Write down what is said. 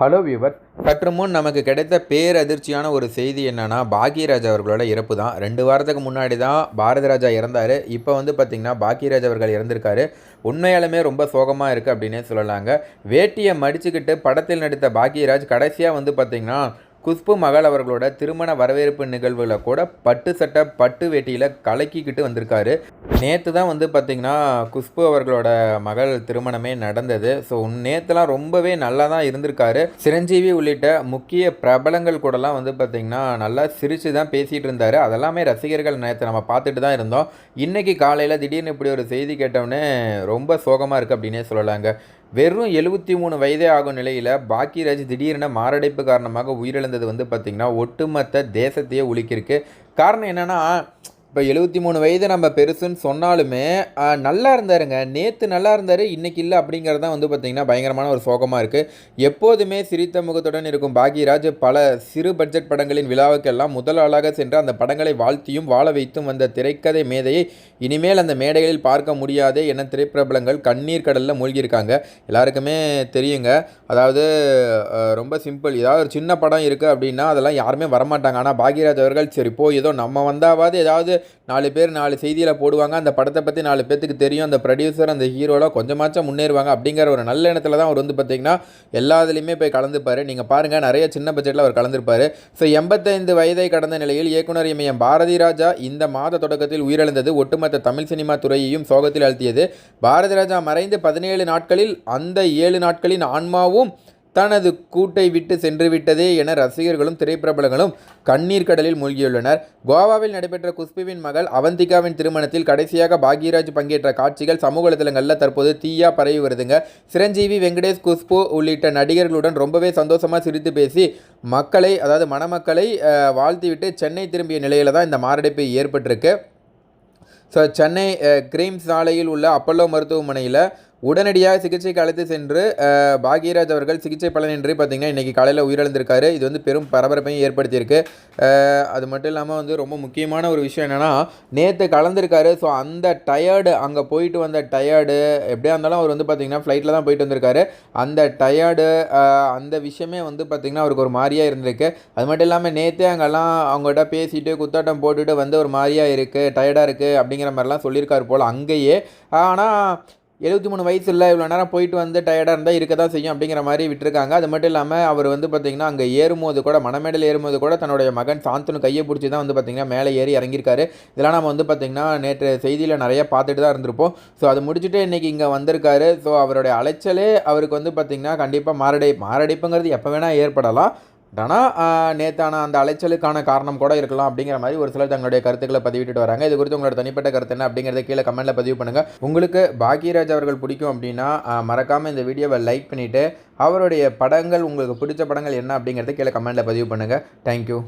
Hello viewers, சற்று முன் நமக்கு கிடைத்த பேரதிர்ச்சியான ஒரு செய்தி என்னன்னா, பாக்யராஜ் அவர்களோட இறப்பு தான். 2 வாரத்துக்கு முன்னாடி தான் பாரதி ராஜா இறந்தார். இப்போ பார்த்திங்கன்னா பாக்யராஜ் அவர்கள் இறந்திருக்காரு. உண்மையாலுமே ரொம்ப சோகமாக இருக்குது அப்படின்னே சொல்லலாங்க. வேட்டியை மடிச்சுக்கிட்டு படத்தில் நடித்த பாக்யராஜ் கடைசியாக பார்த்திங்கன்னா குஷ்பு மகள் அவர்களோட திருமண வரவேற்பு நிகழ்வுகளை கூட பட்டு சட்டை பட்டு வேட்டியில் கலக்கிக்கிட்டு வந்திருக்காரு. நேற்று தான் பார்த்திங்கன்னா குஷ்பு அவர்களோட மகள் திருமணமே நடந்தது. ஸோ நேற்றுலாம் ரொம்பவே நல்லா தான் இருந்திருக்காரு. சிரஞ்சீவி உள்ளிட்ட முக்கிய பிரபலங்கள் கூடலாம் பார்த்திங்கன்னா நல்லா சிரித்து தான் பேசிகிட்டு இருந்தார். அதெல்லாமே ரசிகர்கள் நேற்று நம்ம பார்த்துட்டு தான் இருந்தோம். இன்றைக்கி காலையில் திடீர்னு இப்படி ஒரு செய்தி கேட்டவுடனே ரொம்ப சோகமாக இருக்குது அப்படின்னே சொல்லலாங்க. வெறும் 73 வயதே ஆகும் நிலையில் பாக்யராஜ் திடீரென மாரடைப்பு காரணமாக உயிரிழந்தது பார்த்திங்கன்னா ஒட்டுமொத்த தேசத்தையே உலுக்கியிருக்கு. காரணம் என்னென்னா, இப்போ 73 வயது நம்ம பெருசுன்னு சொன்னாலுமே நல்லா இருந்தாருங்க. நேற்று நல்லா இருந்தார், இன்றைக்கி இல்லை அப்படிங்கிறது தான் பார்த்திங்கன்னா பயங்கரமான ஒரு சோகமாக இருக்குது. எப்போதுமே சிரித்த முகத்துடன் இருக்கும் பாக்யராஜ் பல சிறு பட்ஜெட் படங்களின் விழாவுக்கெல்லாம் முதல் ஆளாக சென்று அந்த படங்களை வாழ்த்தியும் வாழ வைத்தும் வந்த திரைக்கதை மேதையை இனிமேல் அந்த மேடைகளில் பார்க்க முடியாதே என திரைப்பிரபலங்கள் கண்ணீர் கடலில் மூழ்கியிருக்காங்க. எல்லாருக்குமே தெரியுங்க. அதாவது ரொம்ப சிம்பிள். ஏதாவது ஒரு சின்ன படம் இருக்குது அப்படின்னா அதெல்லாம் யாருமே வரமாட்டாங்க. ஆனால் பாக்யராஜ் அவர்கள் சரி ஏதோ நம்ம வந்தாவது ஏதாவது 4 பேர் 4 செய்தியில் போடுவாங்க, அந்த படத்தை பற்றி 4 பேத்துக்கு தெரியும், அந்த ப்ரொடியூசர் அந்த ஹீரோலாம் கொஞ்சமாச்சும் முன்னேறுவாங்க அப்படிங்கிற ஒரு நல்ல எண்ணத்தில் தான் அவர் பார்த்திங்கன்னா எல்லாத்துலேயுமே போய் கலந்துப்பார். நீங்கள் பாருங்கள், நிறைய சின்ன பட்ஜெட்டில் அவர் கலந்துருப்பார். ஸோ 85 வயதை கடந்த நிலையில் இயக்குனர் இமயம் பாரதி ராஜா இந்த மாத தொடக்கத்தில் உயிரிழந்தது ஒட்டுமொத்த தமிழ் சினிமா துறையையும் சோகத்தில் அழுத்தியது. பாரதி ராஜா மறைந்து 17 நாட்களில் அந்த 7 நாட்களின் ஆன்மாவும் தனது கூட்டை விட்டு சென்று விட்டதே என ரசிகர்களும் திரைப்பிரபலங்களும் கண்ணீர் கடலில் மூழ்கியுள்ளனர். கோவாவில் நடைபெற்ற குஷ்புவின் மகள் அவந்திகாவின் திருமணத்தில் கடைசியாக பாக்யராஜ் பங்கேற்ற காட்சிகள் சமூக வலைதளங்களில் தற்போது தீயா பரவி வருதுங்க. சிரஞ்சீவி, வெங்கடேஷ், குஷ்பு உள்ளிட்ட நடிகர்களுடன் ரொம்பவே சந்தோஷமாக சிரித்து பேசி மக்களை, அதாவது மணமக்களை வாழ்த்திவிட்டு சென்னை திரும்பிய நிலையில் தான் இந்த மாரடைப்பு ஏற்பட்டிருக்கு. ஸோ சென்னை கிரீம்ஸ் சாலையில் உள்ள அப்பல்லோ மருத்துவமனையில் உடனடியாக சிகிச்சைக்கு அழைத்து சென்று பாக்யராஜ் அவர்கள் சிகிச்சை பலனின்றி பார்த்திங்கன்னா இன்றைக்கி காலையில் உயிரிழந்திருக்காரு. இது பெரும் பரபரப்பையும் ஏற்படுத்தியிருக்கு. அது மட்டும் இல்லாமல் ரொம்ப முக்கியமான ஒரு விஷயம் என்னென்னா, நேற்று கலந்துருக்காரு. ஸோ அந்த டயர்டு, அங்கே போயிட்டு வந்த டயர்டு, எப்படியா இருந்தாலும் அவர் பார்த்திங்கன்னா ஃப்ளைட்டில் தான் போயிட்டு வந்திருக்காரு. அந்த டயர்டு, அந்த விஷயமே பார்த்திங்கன்னா அவருக்கு ஒரு மாதிரியாக இருந்திருக்கு. அது மட்டும் இல்லாமல் நேற்றே அங்கெல்லாம் அவங்ககிட்ட பேசிட்டு குத்தாட்டம் போட்டுட்டு ஒரு மாதிரியாக இருக்குது, டயர்டாக இருக்குது அப்படிங்கிற மாதிரிலாம் சொல்லியிருக்காரு போல் அங்கேயே. ஆனால் 73 வயசு இல்லை, இவ்வளோ நேரம் போயிட்டு டயர்டாக இருந்தால் இருக்க தான் செய்யும் அப்படிங்கிற மாதிரி விட்டுருக்காங்க. அது மட்டும் இல்லாமல் அவர் பார்த்திங்கன்னா அங்கே ஏறும்போது கூட, மணமேடையில் ஏறும்போது கூட தன்னுடைய மகன் சாந்தனு கையை பிடிச்சி தான் பார்த்திங்கன்னா மேலே ஏறி இறங்கியிருக்காரு. இதெல்லாம் நம்ம பார்த்திங்கன்னா நேற்று செய்தியில் நிறைய பார்த்துட்டு தான் இருந்திருப்போம். ஸோ அது முடிச்சுட்டு இன்றைக்கி இங்கே வந்திருக்காரு. ஸோ அவருடைய அலைச்சலே அவருக்கு பார்த்திங்கன்னா கண்டிப்பாக மாரடைப்புங்கிறது எப்போ வேணால் ஏற்படலாம். ஆனால் நேற்றான அந்த அலைச்சலுக்கான காரணம் கூட இருக்கலாம் அப்படிங்கிற மாதிரி ஒரு சிலர் தங்களுடைய கருத்துக்களை பதிவிட்டு வராங்க. இது குறித்து உங்களோட தனிப்பட்ட கருத்து என்ன அப்படிங்கிறத கீழே கமெண்ட்டில் பதிவு பண்ணுங்கள். உங்களுக்கு பாக்யராஜ் அவர்கள் பிடிக்கும் அப்படின்னா மறக்காமல் இந்த வீடியோவை லைக் பண்ணிவிட்டு அவருடைய படங்கள், உங்களுக்கு பிடிச்ச படங்கள் என்ன அப்படிங்கிறத கீழே கமெண்ட்டில் பதிவு பண்ணுங்கள். தேங்க்யூ.